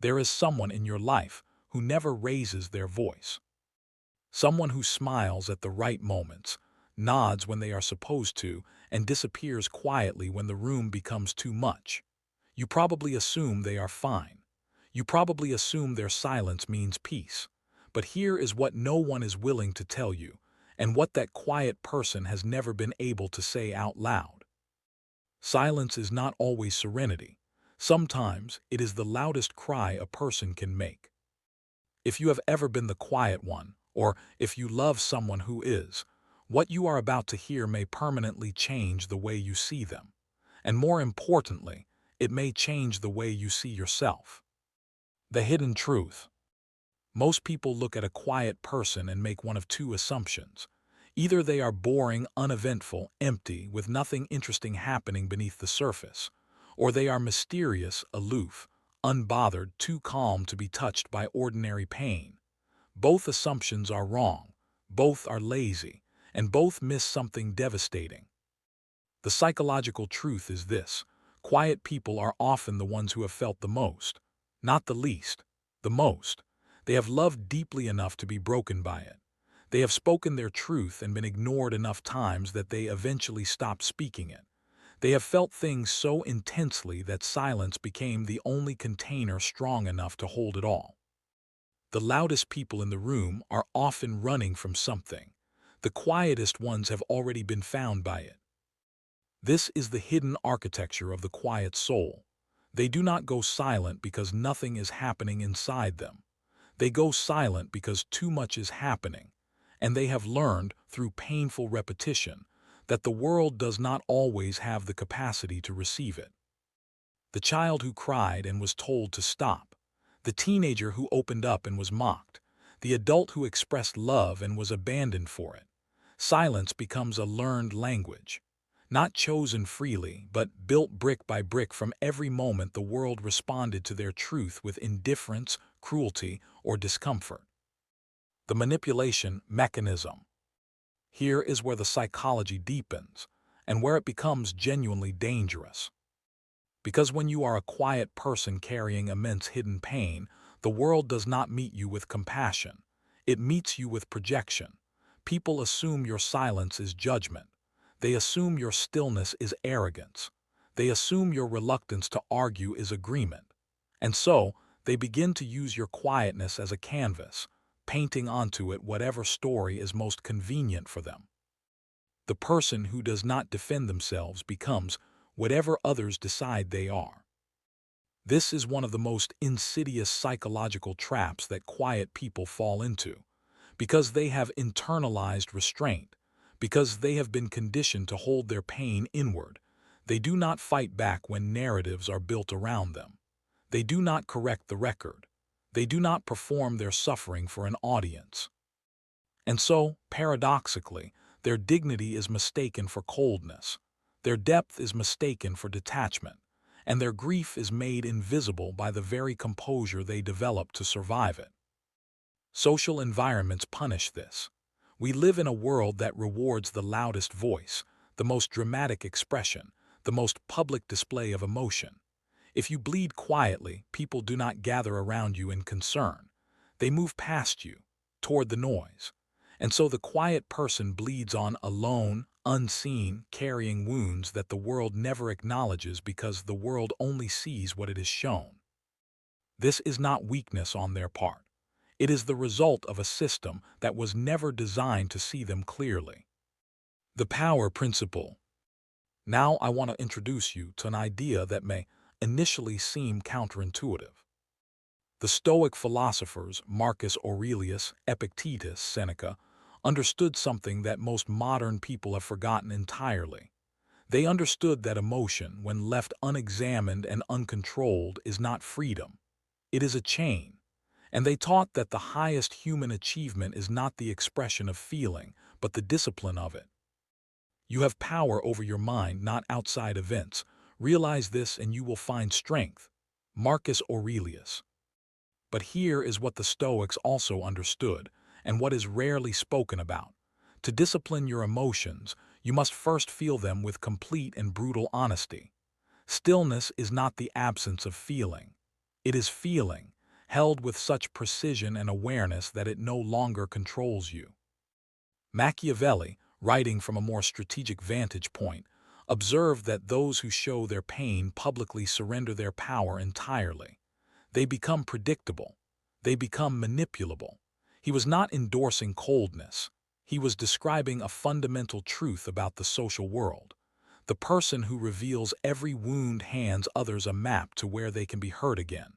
There is someone in your life who never raises their voice. Someone who smiles at the right moments, nods when they are supposed to, and disappears quietly when the room becomes too much. You probably assume they are fine. You probably assume their silence means peace. But here is what no one is willing to tell you, and what that quiet person has never been able to say out loud. Silence is not always serenity. Sometimes it is the loudest cry a person can make. If you have ever been the quiet one, or if you love someone who is, what you are about to hear may permanently change the way you see them. And more importantly, it may change the way you see yourself. The hidden truth. Most people look at a quiet person and make one of two assumptions. Either they are boring, uneventful, empty, with nothing interesting happening beneath the surface, or they are mysterious, aloof, unbothered, too calm to be touched by ordinary pain. Both assumptions are wrong, both are lazy, and both miss something devastating. The psychological truth is this: quiet people are often the ones who have felt the most, not the least, the most. They have loved deeply enough to be broken by it. They have spoken their truth and been ignored enough times that they eventually stopped speaking it. They have felt things so intensely that silence became the only container strong enough to hold it all. The loudest people in the room are often running from something. The quietest ones have already been found by it. This is the hidden architecture of the quiet soul. They do not go silent because nothing is happening inside them. They go silent because too much is happening, and they have learned, through painful repetition, that the world does not always have the capacity to receive it. The child who cried and was told to stop. The teenager who opened up and was mocked. The adult who expressed love and was abandoned for it. Silence becomes a learned language. Not chosen freely, but built brick by brick from every moment the world responded to their truth with indifference, cruelty, or discomfort. The manipulation mechanism. Here is where the psychology deepens, and where it becomes genuinely dangerous. Because when you are a quiet person carrying immense hidden pain, the world does not meet you with compassion. It meets you with projection. People assume your silence is judgment. They assume your stillness is arrogance. They assume your reluctance to argue is agreement. And so, they begin to use your quietness as a canvas, painting onto it whatever story is most convenient for them. The person who does not defend themselves becomes whatever others decide they are. This is one of the most insidious psychological traps that quiet people fall into, because they have internalized restraint, because they have been conditioned to hold their pain inward. They do not fight back when narratives are built around them. They do not correct the record. They do not perform their suffering for an audience. And so, paradoxically, their dignity is mistaken for coldness. Their depth is mistaken for detachment, and their grief is made invisible by the very composure they develop to survive it. Social environments punish this. We live in a world that rewards the loudest voice, the most dramatic expression, the most public display of emotion. If you bleed quietly, people do not gather around you in concern. They move past you, toward the noise. And so the quiet person bleeds on alone, unseen, carrying wounds that the world never acknowledges because the world only sees what it is shown. This is not weakness on their part. It is the result of a system that was never designed to see them clearly. The power principle. Now I want to introduce you to an idea that may initially seem counterintuitive. The Stoic philosophers Marcus Aurelius, Epictetus, Seneca understood something that most modern people have forgotten entirely. They understood that emotion, when left unexamined and uncontrolled, is not freedom. It is a chain. And they taught that the highest human achievement is not the expression of feeling, but the discipline of it. You have power over your mind, not outside events. Realize this and you will find strength. Marcus Aurelius. But here is what the Stoics also understood, and what is rarely spoken about. To discipline your emotions, you must first feel them with complete and brutal honesty. Stillness is not the absence of feeling. It is feeling, held with such precision and awareness that it no longer controls you. Machiavelli, writing from a more strategic vantage point, observed that those who show their pain publicly surrender their power entirely. They become predictable. They become manipulable. He was not endorsing coldness. He was describing a fundamental truth about the social world. The person who reveals every wound hands others a map to where they can be hurt again.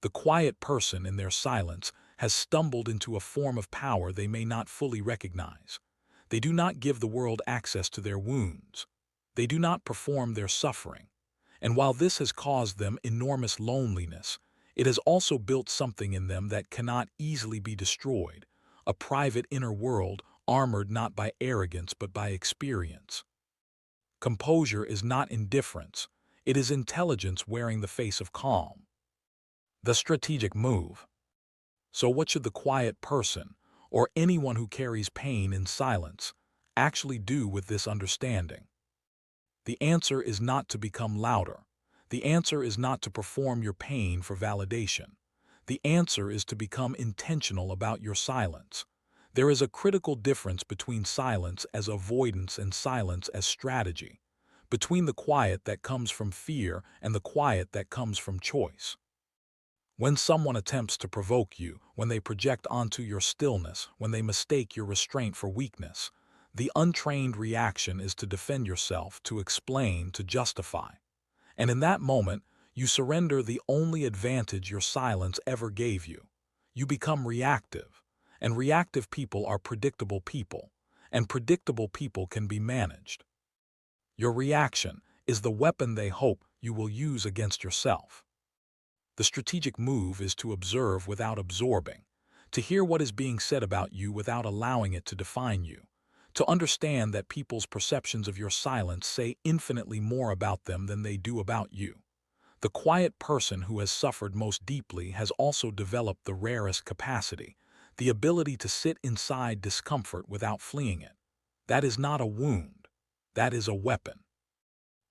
The quiet person in their silence has stumbled into a form of power they may not fully recognize. They do not give the world access to their wounds. They do not perform their suffering. And while this has caused them enormous loneliness, it has also built something in them that cannot easily be destroyed, a private inner world armored not by arrogance but by experience. Composure is not indifference. It is intelligence wearing the face of calm. The strategic move. So what should the quiet person, or anyone who carries pain in silence, actually do with this understanding? The answer is not to become louder. The answer is not to perform your pain for validation. The answer is to become intentional about your silence. There is a critical difference between silence as avoidance and silence as strategy, between the quiet that comes from fear and the quiet that comes from choice. When someone attempts to provoke you, when they project onto your stillness, when they mistake your restraint for weakness, the untrained reaction is to defend yourself, to explain, to justify. And in that moment, you surrender the only advantage your silence ever gave you. You become reactive, and reactive people are predictable people, and predictable people can be managed. Your reaction is the weapon they hope you will use against yourself. The strategic move is to observe without absorbing, to hear what is being said about you without allowing it to define you, to understand that people's perceptions of your silence say infinitely more about them than they do about you. The quiet person who has suffered most deeply has also developed the rarest capacity, the ability to sit inside discomfort without fleeing it. That is not a wound. That is a weapon.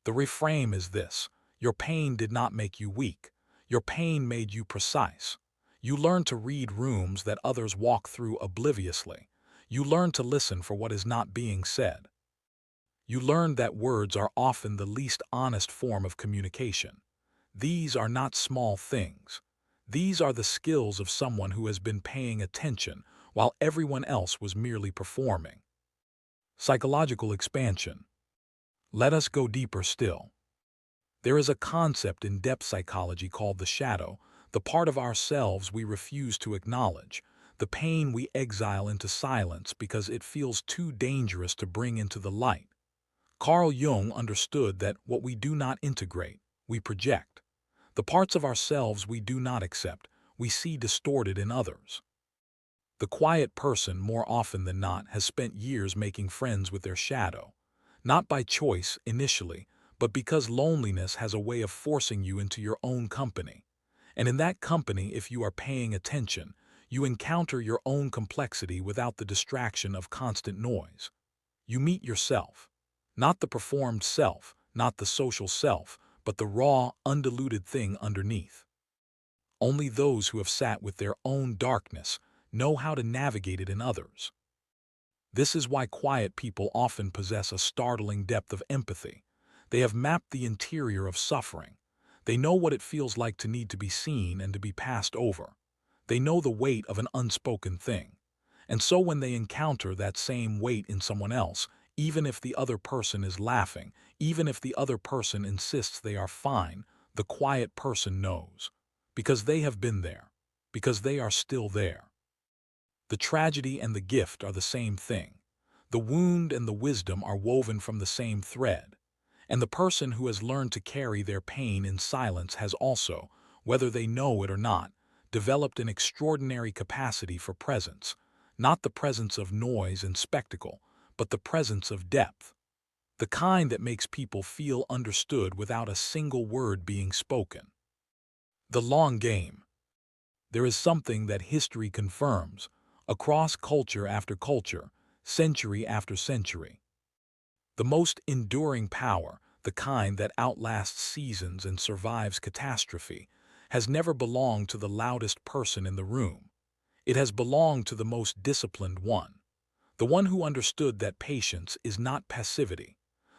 The reframe is this: your pain did not make you weak. Your pain made you precise. You learned to read rooms that others walk through obliviously. You learned to listen for what is not being said. You learned that words are often the least honest form of communication. These are not small things. These are the skills of someone who has been paying attention while everyone else was merely performing. Psychological expansion. Let us go deeper still. There is a concept in depth psychology called the shadow, the part of ourselves we refuse to acknowledge, the pain we exile into silence because it feels too dangerous to bring into the light. Carl Jung understood that what we do not integrate, we project. The parts of ourselves we do not accept, we see distorted in others. The quiet person, more often than not, has spent years making friends with their shadow, not by choice initially, but because loneliness has a way of forcing you into your own company. And in that company, if you are paying attention, you encounter your own complexity without the distraction of constant noise. You meet yourself. Not the performed self, not the social self, but the raw, undiluted thing underneath. Only those who have sat with their own darkness know how to navigate it in others. This is why quiet people often possess a startling depth of empathy. They have mapped the interior of suffering. They know what it feels like to need to be seen and to be passed over. They know the weight of an unspoken thing. And so when they encounter that same weight in someone else, even if the other person is laughing, even if the other person insists they are fine, the quiet person knows. Because they have been there. Because they are still there. The tragedy and the gift are the same thing. The wound and the wisdom are woven from the same thread. And the person who has learned to carry their pain in silence has also, whether they know it or not, developed an extraordinary capacity for presence, not the presence of noise and spectacle, but the presence of depth, the kind that makes people feel understood without a single word being spoken. The long game. There is something that history confirms, across culture after culture, century after century. The most enduring power, the kind that outlasts seasons and survives catastrophe, has never belonged to the loudest person in the room. It has belonged to the most disciplined one, the one who understood that patience is not passivity,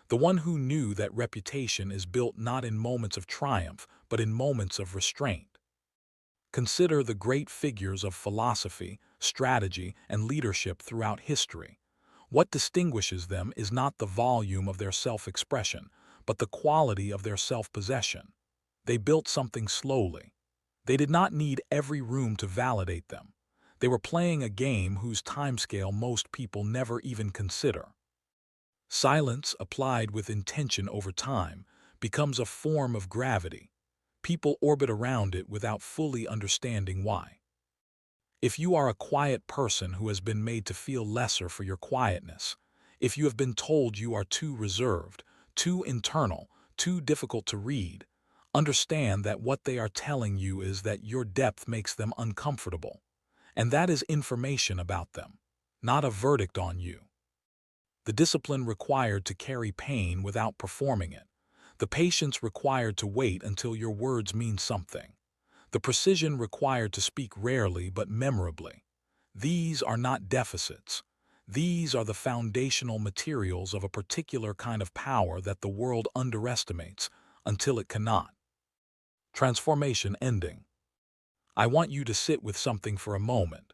the one who knew that reputation is built not in moments of triumph, but in moments of restraint. Consider the great figures of philosophy, strategy, and leadership throughout history. What distinguishes them is not the volume of their self-expression, but the quality of their self-possession. They built something slowly. They did not need every room to validate them. They were playing a game whose timescale most people never even consider. Silence, applied with intention over time, becomes a form of gravity. People orbit around it without fully understanding why. If you are a quiet person who has been made to feel lesser for your quietness, if you have been told you are too reserved, too internal, too difficult to read, understand that what they are telling you is that your depth makes them uncomfortable. And that is information about them, not a verdict on you. The discipline required to carry pain without performing it, the patience required to wait until your words mean something, the precision required to speak rarely but memorably. These are not deficits. These are the foundational materials of a particular kind of power that the world underestimates until it cannot. Transformation ending. I want you to sit with something for a moment.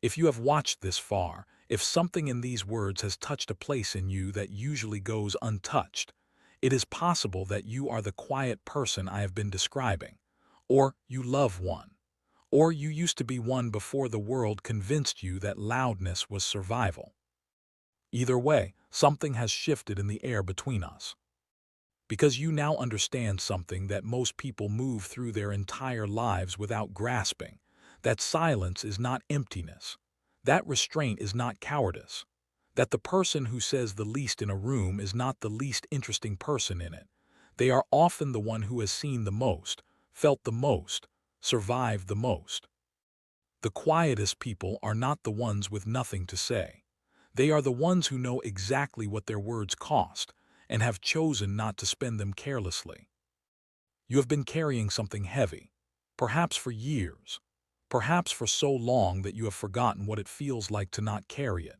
If you have watched this far, if something in these words has touched a place in you that usually goes untouched, it is possible that you are the quiet person I have been describing, or you love one, or you used to be one before the world convinced you that loudness was survival. Either way, something has shifted in the air between us. Because you now understand something that most people move through their entire lives without grasping, that silence is not emptiness, that restraint is not cowardice, that the person who says the least in a room is not the least interesting person in it. They are often the one who has seen the most, felt the most, survived the most. The quietest people are not the ones with nothing to say. They are the ones who know exactly what their words cost and have chosen not to spend them carelessly. You have been carrying something heavy, perhaps for years, perhaps for so long that you have forgotten what it feels like to not carry it.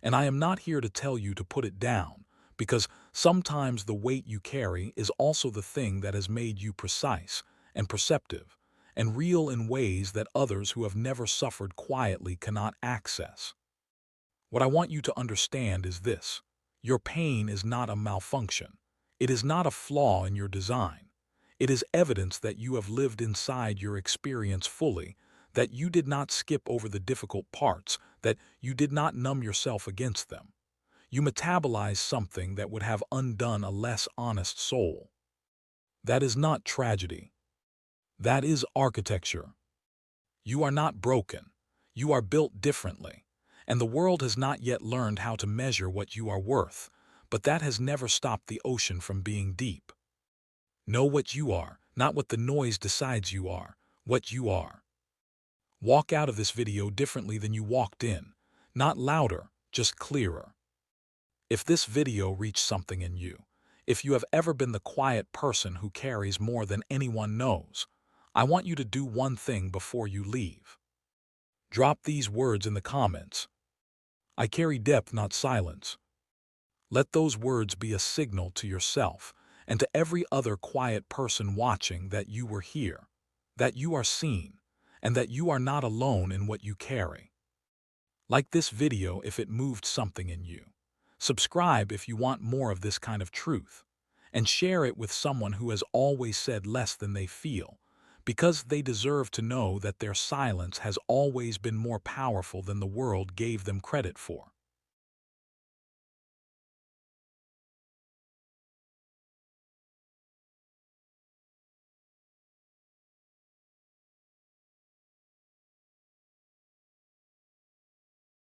And I am not here to tell you to put it down, because sometimes the weight you carry is also the thing that has made you precise and perceptive and real in ways that others who have never suffered quietly cannot access. What I want you to understand is this: your pain is not a malfunction. It is not a flaw in your design. It is evidence that you have lived inside your experience fully, that you did not skip over the difficult parts, that you did not numb yourself against them. You metabolized something that would have undone a less honest soul. That is not tragedy. That is architecture. You are not broken. You are built differently. And the world has not yet learned how to measure what you are worth, but that has never stopped the ocean from being deep. Know what you are, not what the noise decides you are, what you are. Walk out of this video differently than you walked in, not louder, just clearer. If this video reached something in you, if you have ever been the quiet person who carries more than anyone knows, I want you to do one thing before you leave. Drop these words in the comments. I carry depth, not silence. Let those words be a signal to yourself and to every other quiet person watching that you were here, that you are seen, and that you are not alone in what you carry. Like this video if it moved something in you. Subscribe if you want more of this kind of truth. And share it with someone who has always said less than they feel, because they deserve to know that their silence has always been more powerful than the world gave them credit for.